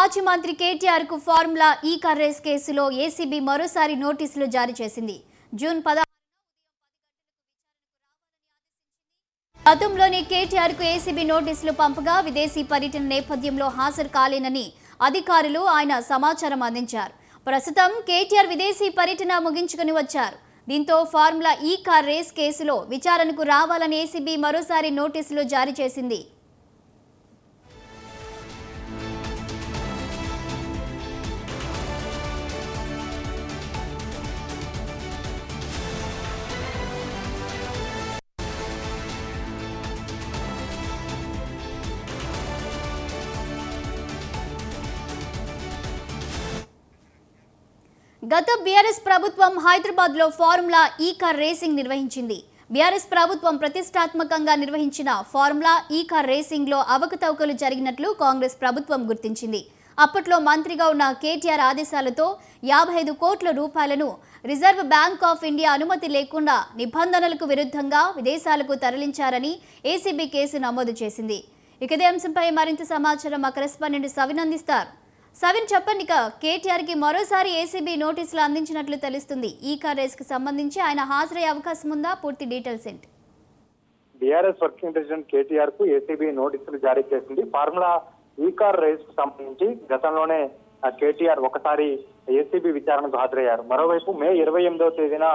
మాజీ మంత్రి కేటీఆర్ కు ఫార్ములా ఈ కార్ రేస్ కేసులో ఏసీబీ మరోసారి నోటీసులు జారీ చేసింది. జూన్ 16 గతంలోని కేటీఆర్ కు ఏసీబీ నోటీసులు పంపగా విదేశీ పర్యటన నేపథ్యంలో హాజరు కాలేనని అధికారులు ఆయన సమాచారం అందించారు. ప్రస్తుతం కేటీఆర్ విదేశీ పర్యటన ముగించుకుని వచ్చారు. దీంతో ఫార్ములా ఈ కార్ రేస్ కేసులో విచారణకు రావాలని ఏసీబీ మరోసారి నోటీసులు జారీ చేసింది. గత బీఆర్ఎస్ ప్రభుత్వం హైదరాబాద్ లో ఫార్ములా ఈ కార్ రేసింగ్ నిర్వహించింది. బీఆర్ఎస్ ప్రభుత్వం ప్రతిష్టాత్మకంగా నిర్వహించిన ఫార్ములా ఈ కార్ రేసింగ్ లో అవకతవకలు జరిగినట్లు కాంగ్రెస్ ప్రభుత్వం గుర్తించింది. అప్పట్లో మంత్రిగా ఉన్న కేటీఆర్ ఆదేశాలతో 55 కోట్ల రూపాయలను రిజర్వ్ బ్యాంక్ ఆఫ్ ఇండియా అనుమతి లేకుండా నిబంధనలకు విరుద్ధంగా విదేశాలకు తరలించారని ఏసీబీ కేసు నమోదు చేసింది. ఇదే అంశంపై మరింత సమాచారం మా కరెస్పాండెంట్ సవిన్ అందిస్తారు. సవిన్, చెప్పండి. కేటీఆర్ కి మరోసారి ఏసీబీ నోటీసులు అందించినట్లు తెలుస్తుంది. ఈ కార్ రేస్ కి సంబంధించి ఆయన హాజరయ్యే అవకాశం ఉందా? పూర్తి డీటెయిల్స్ ఏంటి? బీఆర్ఎస్ వర్కింగ్ ప్రెసిడెంట్ కేటీఆర్ కు ఏసీబీ నోటీసులు జారీ చేసింది. ఫార్ములా ఈ కార్ రేస్ కు సంబంధించి గతంలోనే కేటీఆర్ ఒకసారి ఏసీబీ విచారణకు హాజరయ్యారు. మరోవైపు మే 28వ తేదీన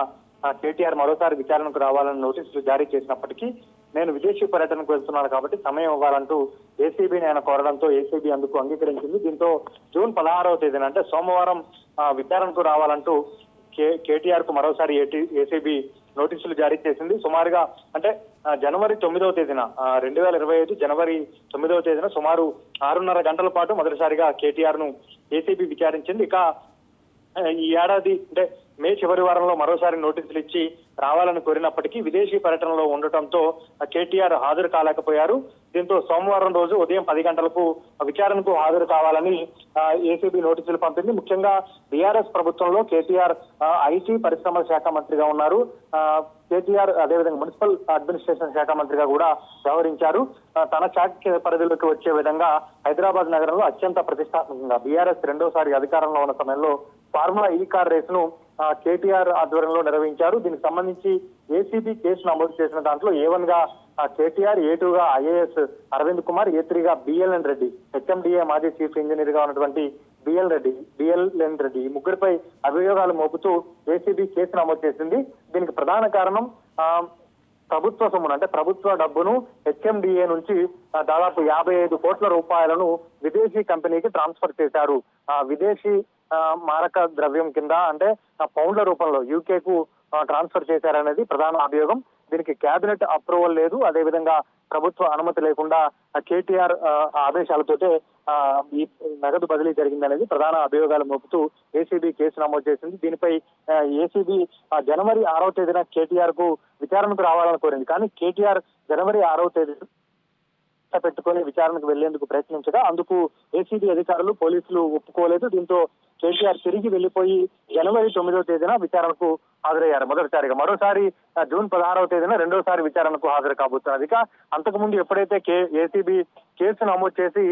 కేటీఆర్ మరోసారి విచారణకు రావాలని నోటీసులు జారీ చేసినప్పటికీ నేను విదేశీ పర్యటనకు వెళ్తున్నాను కాబట్టి సమయం ఇవ్వాలంటూ ఏసీబీని ఆయన కోరడంతో ఏసీబీ అందుకు అంగీకరించింది. దీంతో జూన్ 16వ తేదీన అంటే సోమవారం విచారణకు రావాలంటూ కేటీఆర్ కు మరోసారి ఏసీబీ నోటీసులు జారీ చేసింది. సుమారుగా అంటే జనవరి 9వ తేదీన 2025 జనవరి 9వ తేదీన సుమారు 6:30 గంటల పాటు మొదటిసారిగా కేటీఆర్ ను ఏసీబీ విచారించింది. ఇక ఈ ఏడాది అంటే మే చివరి వారంలో మరోసారి నోటీసులు ఇచ్చి రావాలని కోరినప్పటికీ విదేశీ పర్యటనలో ఉండటంతో కేటీఆర్ హాజరు కాలేకపోయారు. దీంతో సోమవారం రోజు ఉదయం 10 గంటలకు విచారణకు హాజరు కావాలని ఏసీబీ నోటీసులు పంపింది. ముఖ్యంగా బీఆర్ఎస్ ప్రభుత్వంలో కేటీఆర్ ఐటీ పరిశ్రమల శాఖ మంత్రిగా ఉన్నారు. కేటీఆర్ అదేవిధంగా మున్సిపల్ అడ్మినిస్ట్రేషన్ శాఖ మంత్రిగా కూడా వ్యవహరించారు. తన శాఖ పరిధిలోకి వచ్చే విధంగా హైదరాబాద్ నగరంలో అత్యంత ప్రతిష్టాత్మకంగా బీఆర్ఎస్ రెండోసారి అధికారంలో ఉన్న సమయంలో ఫార్ములా ఈ కార్ రేస్ ను కేటీఆర్ ఆధ్వర్యంలో నిర్వహించారు. దీనికి సంబంధించి ఏసీబీ కేసు నమోదు చేసిన దాంట్లో A1 గా కేటీఆర్, A2 గా ఐఏఎస్ అరవింద్ కుమార్, A3 గా బిఎల్ఎన్ రెడ్డి, హెచ్ఎండిఏ మాజీ చీఫ్ ఇంజనీర్ గా ఉన్నటువంటి బిఎల్ఎన్ రెడ్డి ఈ ముగ్గురిపై అభియోగాలు మోపుతూ ఏసీబీ కేసు నమోదు చేసింది. దీనికి ప్రధాన కారణం ప్రభుత్వ సొమ్మును అంటే ప్రభుత్వ డబ్బును హెచ్ఎండిఏ నుంచి దాదాపు 55 కోట్ల రూపాయలను విదేశీ కంపెనీకి ట్రాన్స్ఫర్ చేశారు. విదేశీ మారక ద్రవ్యం కింద అంటే పౌండ్ల రూపంలో యూకే కు ట్రాన్స్ఫర్ చేశారనేది ప్రధాన అభియోగం. దీనికి కేబినెట్ అప్రూవల్ లేదు. అదేవిధంగా ప్రభుత్వ అనుమతి లేకుండా కేటీఆర్ ఆదేశాలతోటే ఈ నగదు బదిలీ జరిగిందనేది ప్రధాన అభియోగాలు మోపుతూ ఏసీబీ కేసు నమోదు చేసింది. దీనిపై ఏసీబీ జనవరి 6వ తేదీన కేటీఆర్ కు విచారణకు రావాలని కోరింది. కానీ కేటీఆర్ జనవరి 6వ తేదీ పెట్టుకుని విచారణకు వెళ్లేందుకు ప్రయత్నించగా అందుకు ఏసీబీ అధికారులు, పోలీసులు ఒప్పుకోలేదు. దీంతో కేటీఆర్ తిరిగి వెళ్లిపోయి జనవరి 9వ తేదీన విచారణకు హాజరయ్యారు మొదటిసారిగా. మరోసారి జూన్ 16వ తేదీన రెండోసారి విచారణకు హాజరు కాబోతున్నారు. ఇక అంతకుముందు ఎప్పుడైతే ఏసీబీ కేసు నమోదు చేసి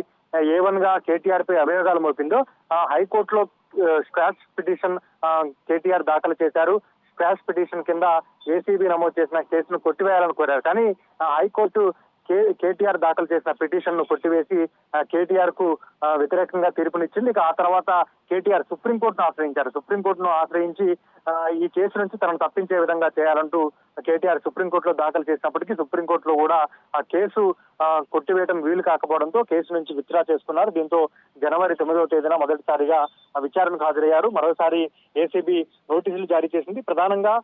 A1 గా కేటీఆర్ పై అభియోగాలు మోపిందో హైకోర్టులో స్క్వాష్ పిటిషన్ కేటీఆర్ దాఖలు చేశారు. స్క్వాష్ పిటిషన్ కింద ఏసీబీ నమోదు చేసిన కేసును కొట్టివేయాలని కోరారు. కానీ హైకోర్టు కేటీఆర్ దాఖలు చేసిన పిటిషన్ ను కొట్టివేసి కేటీఆర్ కు వ్యతిరేకంగా తీర్పునిచ్చింది. ఇక ఆ తర్వాత కేటీఆర్ సుప్రీంకోర్టును ఆశ్రయించారు. సుప్రీంకోర్టును ఆశ్రయించి ఈ కేసు నుంచి తనను తప్పించే విధంగా చేయాలంటూ కేటీఆర్ సుప్రీంకోర్టులో దాఖలు చేసినప్పటికీ సుప్రీంకోర్టులో కూడా ఆ కేసు కొట్టివేయడం వీలు కాకపోవడంతో కేసు నుంచి విత్డ్రా చేసుకున్నారు. దీంతో జనవరి 9వ తేదీన మొదటిసారిగా విచారణకు హాజరయ్యారు. మరోసారి ఏసీబీ నోటీసులు జారీ చేసింది. ప్రధానంగా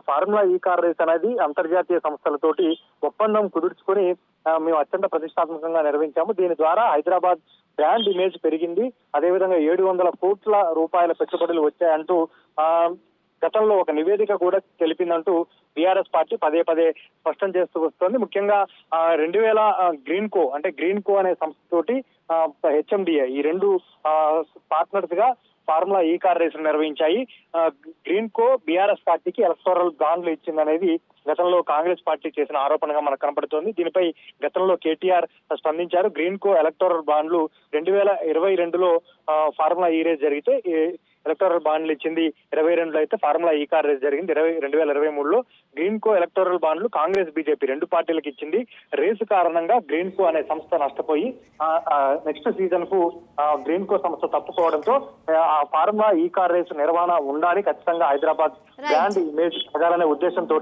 ఫార్ములా ఈ కార్ రేస్ అనేది అంతర్జాతీయ సంస్థలతోటి ఒప్పందం కుదుర్చుకొని మేము అత్యంత ప్రతిష్టాత్మకంగా నిర్వహించాము. దీని ద్వారా హైదరాబాద్ బ్రాండ్ ఇమేజ్ పెరిగింది. అదేవిధంగా 700 కోట్ల రూపాయల పెట్టుబడులు వచ్చాయంటూ గతంలో ఒక నివేదిక కూడా తెలిపిందంటూ బీఆర్ఎస్ పార్టీ పదే పదే స్పష్టం చేస్తూ వస్తోంది. ముఖ్యంగా 2000 గ్రీన్ కో అనే సంస్థతోటి హెచ్ఎండిఏ ఈ రెండు పార్ట్నర్స్ గా ఫార్ములా ఈ కార్ రేసు నిర్వహించాయి. గ్రీన్ కో బీఆర్ఎస్ పార్టీకి ఎలక్టోరల్ బాండ్లు ఇచ్చిందనేది గతంలో కాంగ్రెస్ పార్టీ చేసిన ఆరోపణగా మనకు కనపడుతోంది. దీనిపై గతంలో కేటీఆర్ స్పందించారు. గ్రీన్ కో ఎలక్టోరల్ బాండ్లు 2022లో ఫార్ములా ఈ రేస్ జరిగితే ఎలక్టోరల్ బాండ్లు ఇచ్చింది 22లో అయితే ఫార్ములా ఈ కార్ రేస్ జరిగింది 2023లో. గ్రీన్ కో ఎలక్టోరల్ బాండ్లు కాంగ్రెస్ బీజేపీ రెండు పార్టీలకు ఇచ్చింది. రేసు కారణంగా గ్రీన్ కో అనే సంస్థ నష్టపోయి నెక్స్ట్ సీజన్ కు గ్రీన్ కో సంస్థ తప్పుకోవడంతో ఆ ఫార్ములా ఈ కార్ రేసు నిర్వహణ ఉండాలి, ఖచ్చితంగా హైదరాబాద్ బ్రాండ్ ఇమేజ్ పెరగాలనే ఉద్దేశంతో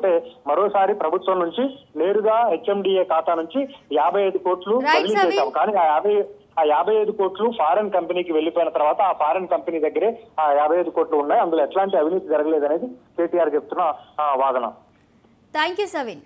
మరోసారి ప్రభుత్వం నుంచి నేరుగా హెచ్ఎండిఏ ఖాతా నుంచి 55 కోట్లు బదిలీ చేశాం. కానీ ఆ 55 కోట్లు ఫారెన్ కంపెనీకి వెళ్లిపోయిన తర్వాత ఆ ఫారెన్ కంపెనీ దగ్గరే ఆ 55 కోట్లు ఉన్నాయి. అందులో ఎట్లాంటి అవినీతి జరగలేదనేది కేటీఆర్ చెప్తున్న వాదన. Thank you సవిన్.